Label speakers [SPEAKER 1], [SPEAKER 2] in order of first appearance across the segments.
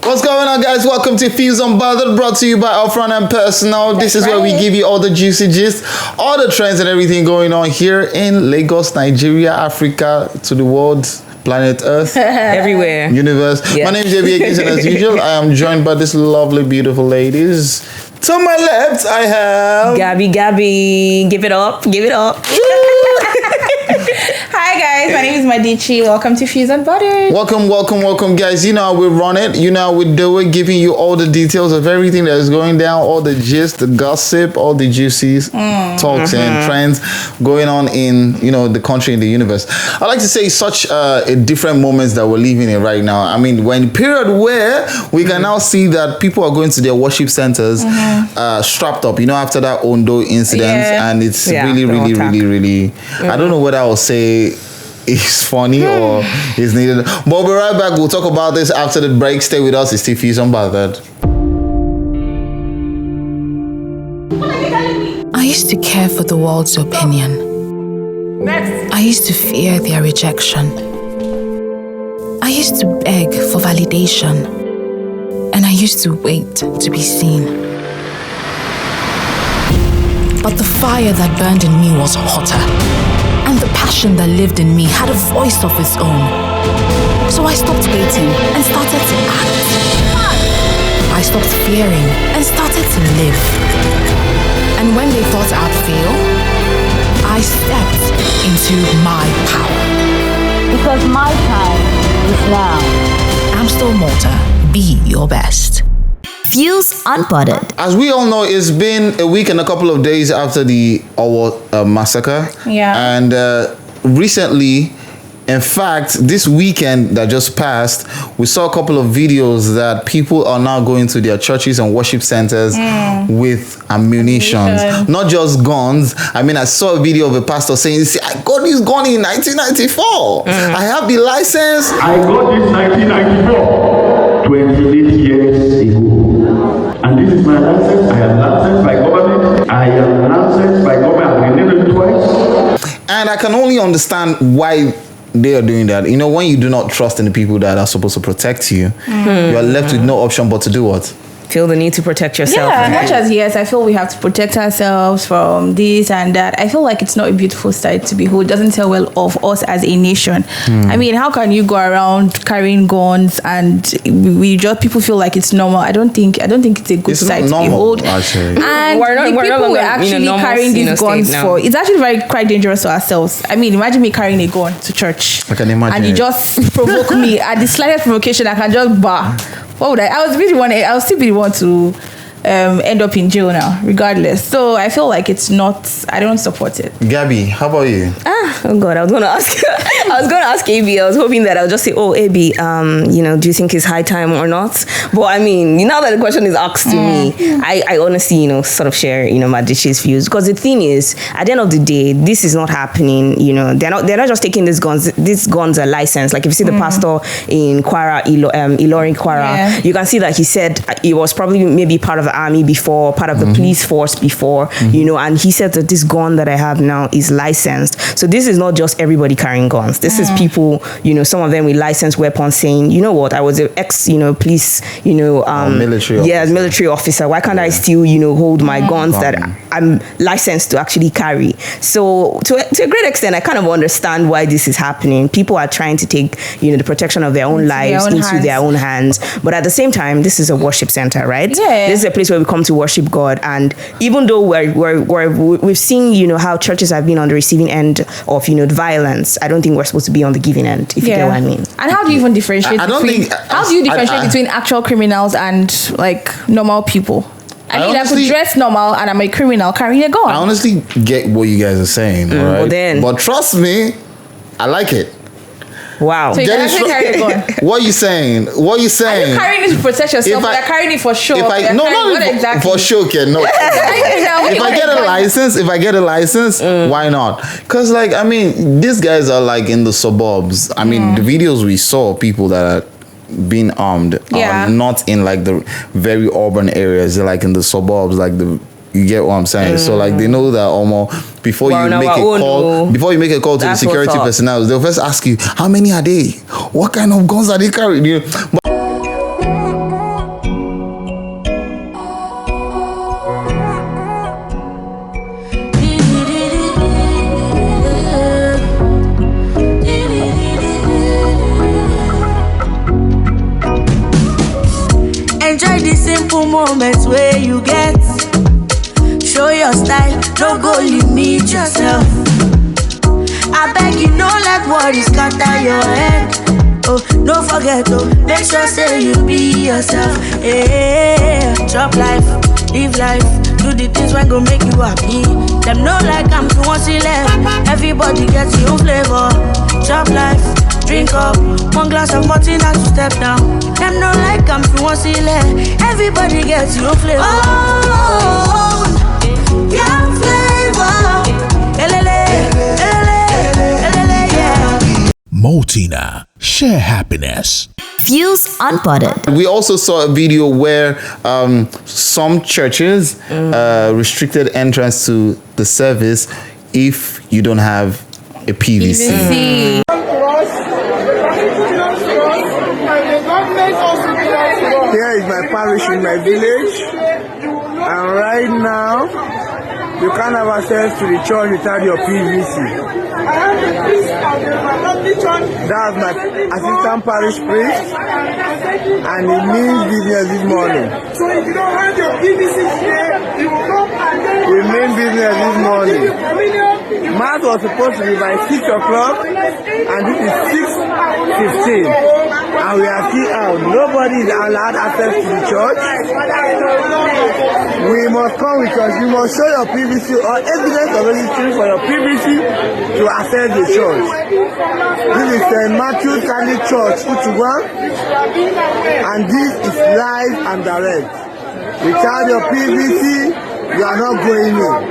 [SPEAKER 1] What's going on, guys? Welcome to Fuze Unbothered, brought to you by Upfront and Personal. This is where we give you all the juicy gist, all the trends and everything going on here in Lagos, Nigeria, Africa, to the world, planet Earth,
[SPEAKER 2] everywhere,
[SPEAKER 1] universe. Yeah. My name is JB Again, and as usual, I am joined by these lovely, beautiful ladies. To my left, I have
[SPEAKER 2] Gabby. Give it up.
[SPEAKER 3] Hi guys, my name is Madichi. Welcome to Fuze Unbothered.
[SPEAKER 1] Welcome, guys. You know how we run it. You know how we do it, giving you all the details of everything that is going down, all the gist, the gossip, all the juicy talks and trends going on in, the country and the universe. I like to say such a different moments that we're living in right now. I mean, when period where we can now see that people are going to their worship centers strapped up, after that Ondo incident, and it's really, I don't know what I will say is funny or is needed. But we'll be right back. We'll talk about this after the break. Stay with us. It's still Fuze Unbothered.
[SPEAKER 4] I used to care for the world's opinion. I used to fear their rejection. I used to beg for validation. And I used to wait to be seen. But the fire that burned in me was hotter. And the passion that lived in me had a voice of its own. So I stopped waiting and started to act. I stopped fearing and started to live. And when they thought I'd fail, I stepped into my power.
[SPEAKER 5] Because my time is now.
[SPEAKER 4] Amstel Malta, be your best.
[SPEAKER 5] Fuze Unbothered.
[SPEAKER 1] As we all know, it's been a week and a couple of days after the Owo massacre.
[SPEAKER 3] Yeah.
[SPEAKER 1] And recently, in fact, this weekend that just passed, we saw a couple of videos that people are now going to their churches and worship centers with ammunition. Not just guns. I mean, I saw a video of a pastor saying, "See, I got this gun in 1994. I have the license.
[SPEAKER 6] I got this 1994, 28 years ago. And this is my license. I am licensed by government. I am licensed by government. I've renewed it twice."
[SPEAKER 1] And I can only understand why they are doing that. When you do not trust in the people that are supposed to protect you, you are left with no option but to do what?
[SPEAKER 2] Feel the need to protect yourself.
[SPEAKER 3] Yeah, as much as yes, I feel we have to protect ourselves from this and that. I feel like it's not a beautiful sight to behold. It doesn't tell well of us as a nation. I mean, how can you go around carrying guns and people feel like it's normal? I don't think it's a good sight to behold.
[SPEAKER 1] Actually.
[SPEAKER 3] And the people we're actually carrying these guns for, it's actually quite dangerous to ourselves. I mean, imagine me carrying a gun to church.
[SPEAKER 1] I can imagine.
[SPEAKER 3] And you just provoke me at the slightest provocation. I can just bar. What would I would still be the one to end up in jail now, regardless. So I feel like it's not. I don't support it.
[SPEAKER 1] Gabby, how about you?
[SPEAKER 2] Oh God, I was gonna ask AB. I was hoping that I would just say, "Oh, AB, do you think it's high time or not?" But I mean, now that the question is asked to me, I honestly, sort of share, my Dishes views, because the thing is, at the end of the day, this is not happening. They're not just taking these guns. These guns are licensed. Like if you see the pastor in Kwara, Ilorin Kwara, you can see that he said he was probably maybe part of the army before, part of the police force before, and he said that this gun that I have now is licensed. So this is not just everybody carrying guns. This is people, some of them with licensed weapons saying, you know what, I was an ex, police,
[SPEAKER 1] military officer.
[SPEAKER 2] Military officer. Why can't I still, hold my guns that I'm licensed to actually carry? So to a great extent, I kind of understand why this is happening. People are trying to take, the protection of their own lives into their own hands. But at the same time, this is a worship center, right?
[SPEAKER 3] Yeah.
[SPEAKER 2] This is a place where we come to worship God. And even though we've seen, how churches have been on the receiving end of, violence, I don't think we're supposed to be on the giving end, if you get what I mean.
[SPEAKER 3] And how do you even differentiate? How do you differentiate between actual criminals and like normal people? I could dress normal and I'm a criminal carrying a gun.
[SPEAKER 1] I honestly get what you guys are saying, right? But trust me, I like it.
[SPEAKER 2] Wow.
[SPEAKER 3] So you can actually carry a gun.
[SPEAKER 1] What are you saying? Are you carrying
[SPEAKER 3] it to protect yourself? You're carrying it for show.
[SPEAKER 1] For show, Ken. No. If I get a license, why not? Because these guys are like in the suburbs. I mean, the videos we saw, people that are being armed are not in like the very urban areas. They're like in the suburbs, like the You get what I'm saying? So like they know that almost before you make a call to the security personnel, they'll first ask you, how many are they? What kind of guns are they carrying?
[SPEAKER 7] Enjoy the simple moments where you get. Show your style, no go limit yourself. I beg you, no let worries scatter your head. Oh, don't forget, oh, make sure say you be yourself. Yeah, chop life, live life, do the things when go make you happy. Them know like I'm too once left. Everybody gets your flavor. Chop life, drink up, one glass of martini to step down. Them know like I'm too once left. Everybody gets your flavor. Oh, your flavor. Elele, elele, elele, yeah.
[SPEAKER 8] Multina, share happiness.
[SPEAKER 9] Fuze Unbothered.
[SPEAKER 1] We also saw a video where some churches restricted entrance to the service if you don't have a PVC.
[SPEAKER 10] Here is my parish in my village, and right now you can't have access to the church without your PVC. That's my assistant parish priest, and he means business this morning.
[SPEAKER 11] So if you don't have your PVC here, you will come and then
[SPEAKER 10] we mean business this morning. Mass was supposed to be by 6 o'clock, and this is 6:15, and we are still out. Nobody is allowed access to the church. We must come with us. You must show your PVC or evidence of registry for your PVC to access the church. This is St. Matthew Catholic Church, Utuba, and this is live and direct. Without your PVC, you are not going in.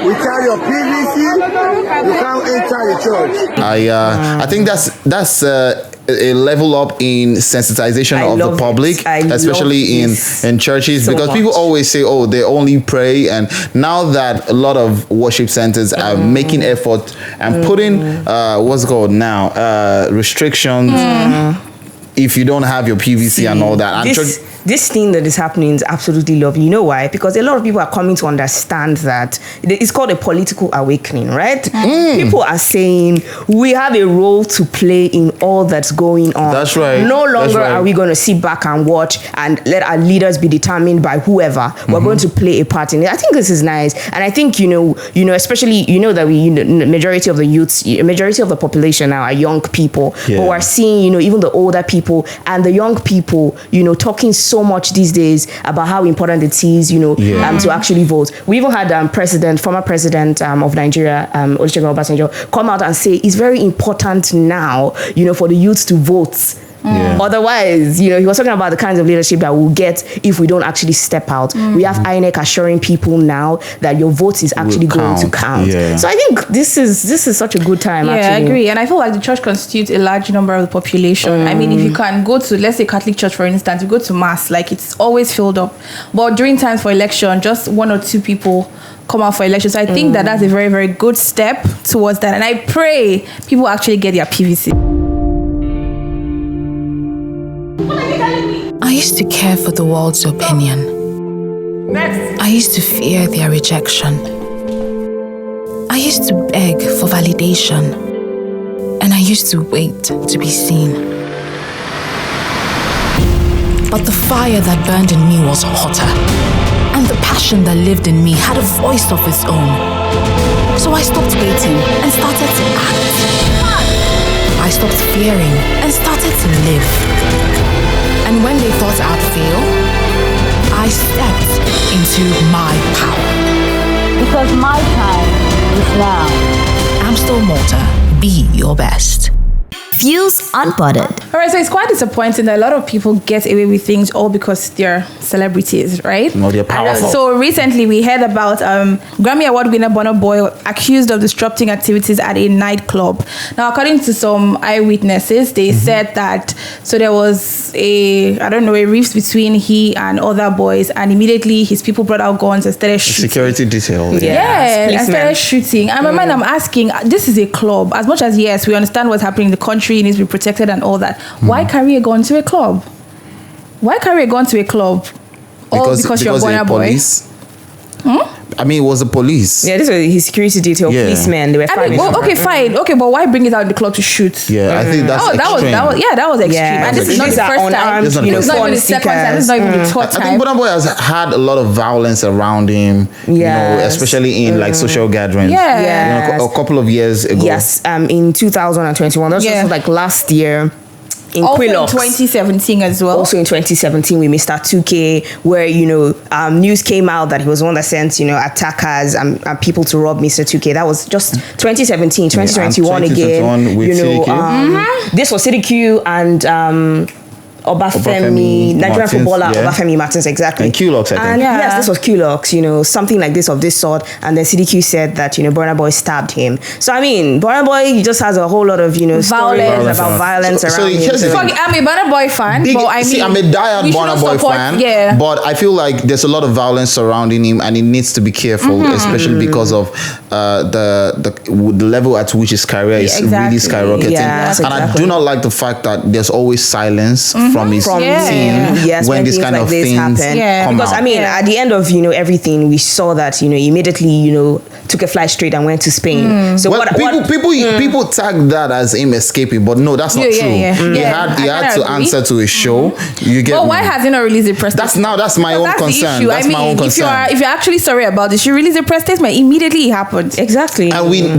[SPEAKER 10] Without your PVC, you can't enter the church.
[SPEAKER 1] I think that's a level up in sensitization of the public, especially in churches, because people always say, oh, they only pray, and now that a lot of worship centers are making effort and putting what's it called now, restrictions if you don't have your PVC and all that. And
[SPEAKER 2] this thing that is happening is absolutely lovely. You know why? Because a lot of people are coming to understand that it's called a political awakening, right? People are saying we have a role to play in all that's going on.
[SPEAKER 1] That's right.
[SPEAKER 2] No longer are we going to sit back and watch and let our leaders be determined by whoever. We're going to play a part in it. I think this is nice, and I think you know, especially that majority of the youths, majority of the population now are young people, but we're seeing even the older people and the young people, talking so much these days about how important it is, to actually vote. We even had former president of Nigeria, Olusegun Obasanjo, come out and say it's very important now, for the youth to vote. Otherwise, he was talking about the kinds of leadership that we'll get if we don't actually step out. We have INEC assuring people now that your vote is actually going to count. So I think this is such a good time.
[SPEAKER 3] Yeah, I agree. And I feel like the church constitutes a large number of the population. I mean, if you can go to, let's say, Catholic Church, for instance, you go to mass, like it's always filled up. But during times for election, just 1 or 2 people come out for elections. So I think that's a very, very good step towards that. And I pray people actually get their PVC.
[SPEAKER 4] I used to care for the world's opinion. I used to fear their rejection. I used to beg for validation. And I used to wait to be seen. But the fire that burned in me was hotter. And the passion that lived in me had a voice of its own. So I stopped waiting and started to act. I stopped fearing and started to live. And when they thought I'd fail, I stepped into my power.
[SPEAKER 5] Because my time is now.
[SPEAKER 4] I'm still Malta. Be your best.
[SPEAKER 9] Fuze Unbothered.
[SPEAKER 3] All right, so it's quite disappointing that a lot of people get away with things all because they're celebrities, right?
[SPEAKER 1] No, they're powerful.
[SPEAKER 3] So recently we heard about Grammy Award winner Burna Boy accused of disrupting activities at a nightclub. Now, according to some eyewitnesses, they said that there was a rift between he and other boys, and immediately his people brought out guns and started shooting.
[SPEAKER 1] Security detail.
[SPEAKER 3] Yeah, and started shooting. And my mind, I'm asking, this is a club. As much as, yes, we understand what's happening in the country, it needs to be protected and all that. Why carry a gun to a club? Why carry a gun to a club? All because you're Burna Boy?
[SPEAKER 1] I mean, it was the police.
[SPEAKER 2] Yeah, this was his security detail,
[SPEAKER 1] Yeah.
[SPEAKER 2] policemen. They were
[SPEAKER 3] I mean, okay, fine. Okay, but why bring it out in the club to shoot?
[SPEAKER 1] Yeah, I think that's
[SPEAKER 3] that was extreme.
[SPEAKER 2] Yeah.
[SPEAKER 3] And this is not the
[SPEAKER 2] These are
[SPEAKER 3] first time.
[SPEAKER 2] unarmed,
[SPEAKER 3] It's not even the second time. This is not even the third
[SPEAKER 1] I
[SPEAKER 3] time.
[SPEAKER 1] think Burna Boy has had a lot of violence around him, you know,
[SPEAKER 2] Yes.
[SPEAKER 1] especially in like social gatherings.
[SPEAKER 3] Yeah.
[SPEAKER 1] You know, a couple of years ago.
[SPEAKER 2] Yes, in 2021. That was
[SPEAKER 3] Yeah.
[SPEAKER 2] just like last year. In
[SPEAKER 3] Also in
[SPEAKER 2] Quilox.
[SPEAKER 3] 2017 as well.
[SPEAKER 2] Also in 2017, with Mr. 2K, where, news came out that he was one that sent, attackers and people to rob Mr. 2K. That was just 2017, 2021 again.
[SPEAKER 1] With CDQ.
[SPEAKER 2] This was CDQ and Obafemi, Nigerian
[SPEAKER 1] Martins,
[SPEAKER 2] footballer
[SPEAKER 1] yeah.
[SPEAKER 2] Obafemi Martins, exactly.
[SPEAKER 1] And Q-Lox, I think.
[SPEAKER 2] And yes, this was Q-Lox, something like this of this sort. And then CDQ said that, Burna Boy stabbed him. So, I mean, Burna Boy, he just has a whole lot of, stories about violence around him.
[SPEAKER 3] I'm a Burna Boy fan, but I mean...
[SPEAKER 1] I'm a diehard Burna Boy fan, but I feel like there's a lot of violence surrounding him and he needs to be careful, especially because of the level at which his career is really skyrocketing.
[SPEAKER 2] Yes,
[SPEAKER 1] and I do not like the fact that there's always silence from his team when this kind of things happen.
[SPEAKER 2] Because
[SPEAKER 1] out.
[SPEAKER 2] I mean, at the end of everything, we saw that he immediately took a flight straight and went to Spain. So people tag that as him escaping, but no, that's not true. He had to answer to a show. You get.
[SPEAKER 3] But why has he not released a press statement?
[SPEAKER 1] That's my own concern. That's my own concern.
[SPEAKER 3] If you're actually sorry about this, you release a press statement immediately. It happened.
[SPEAKER 2] Exactly.
[SPEAKER 1] And we're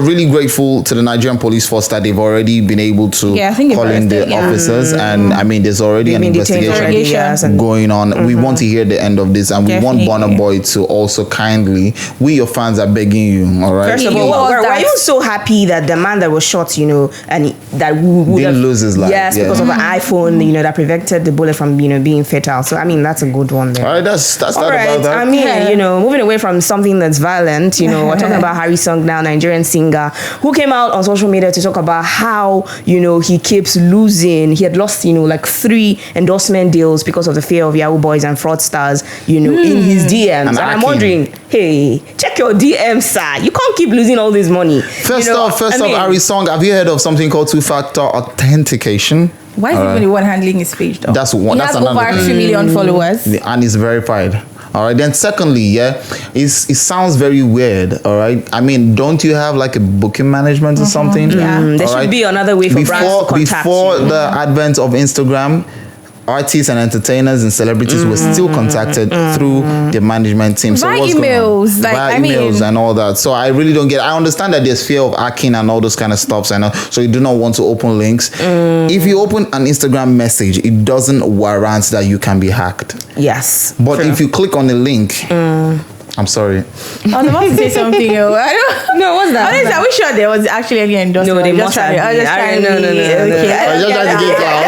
[SPEAKER 1] really grateful to the Nigerian police force that they've already been able to call in the officers, and I mean, there's already an investigation going on. We want to hear the end of this, and we want Burna Boy to also kindly. We, your fans, are begging you. All right.
[SPEAKER 2] First of all, were you so happy that the man that was shot, and that would
[SPEAKER 1] didn't lose his life?
[SPEAKER 2] Yes, because of an iPhone, that prevented the bullet from being fatal. So I mean, that's a good one there.
[SPEAKER 1] All right, that's
[SPEAKER 2] all
[SPEAKER 1] that
[SPEAKER 2] right.
[SPEAKER 1] about that.
[SPEAKER 2] I mean, moving away from something that's violent, we're talking about Harry Song now, Nigerian singer, who came out on social media to talk about how he keeps losing. He had lost like 3 endorsement deals because of the fear of Yahoo boys and fraudsters in his DMs. And I'm wondering, hey, check your DMs, sir. You can't keep losing all this money.
[SPEAKER 1] First off, Harry Song, have you heard of something called 2-factor authentication?
[SPEAKER 3] Why is he the one handling his page though?
[SPEAKER 1] That's one.
[SPEAKER 3] He has over 2 million followers.
[SPEAKER 1] And he's verified. All right. Then secondly, it sounds very weird. All right. I mean, don't you have like a booking management or something?
[SPEAKER 2] Yeah. There should be another way for brands to contact
[SPEAKER 1] Before the advent of Instagram, artists and entertainers and celebrities were still contacted through the management team. So
[SPEAKER 3] Via
[SPEAKER 1] what's
[SPEAKER 3] emails,
[SPEAKER 1] via emails and all that. So I really don't get. I understand that there's fear of hacking and all those kind of stuff. So you do not want to open links. If you open an Instagram message, it doesn't warrant that you can be hacked.
[SPEAKER 2] Yes.
[SPEAKER 1] But if you click on the link. I'm sorry.
[SPEAKER 3] I was about to say something. No, what's that? Are we sure there was actually any endorsement?
[SPEAKER 2] No, they must have been. No.
[SPEAKER 3] Okay.
[SPEAKER 1] I just trying to get out.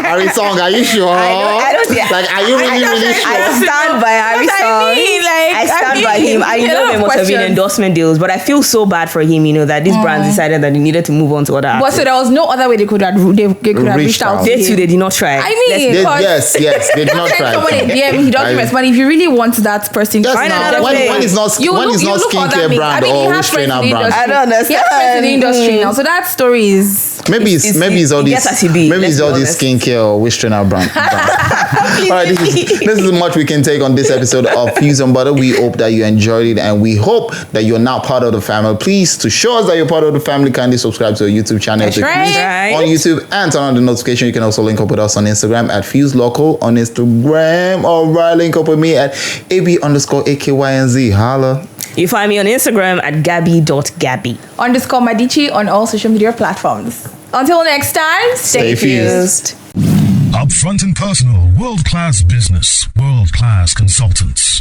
[SPEAKER 1] Harry Song, are you sure?
[SPEAKER 2] I don't think.
[SPEAKER 1] Like, are you really sure?
[SPEAKER 2] I stand by Harry Song. I stand by him. I know there must have been endorsement deals, but I feel so bad for him. That this brand decided that they needed to move on to other artists.
[SPEAKER 3] But so there was no other way they could have reached out.
[SPEAKER 2] They too, they did not try.
[SPEAKER 3] I mean,
[SPEAKER 1] yes, they did not try.
[SPEAKER 3] He doesn't respond. If you really want that person,
[SPEAKER 1] when it's not skincare brand or restrainer brand.
[SPEAKER 2] I don't understand.
[SPEAKER 3] Yes, in the industry now. So that story is
[SPEAKER 1] maybe it's all this skincare or restrainer brand. All right, this is much we can take on this episode of Fuze Unbothered. We hope that you enjoyed it, and we hope that you're now part of the family. Please, to show us that you're part of the family, kindly subscribe to our YouTube channel.
[SPEAKER 3] That's right.
[SPEAKER 1] On YouTube, and turn on the notification. You can also link up with us on Instagram at Fuze Local on Instagram, or link up with me at AB_AKYNZ. Holla.
[SPEAKER 2] You find me on Instagram at Gabby.Gabby.
[SPEAKER 3] _Madichi on all social media platforms. Until next time, stay fused.
[SPEAKER 8] Upfront and personal, world-class business, world-class consultants.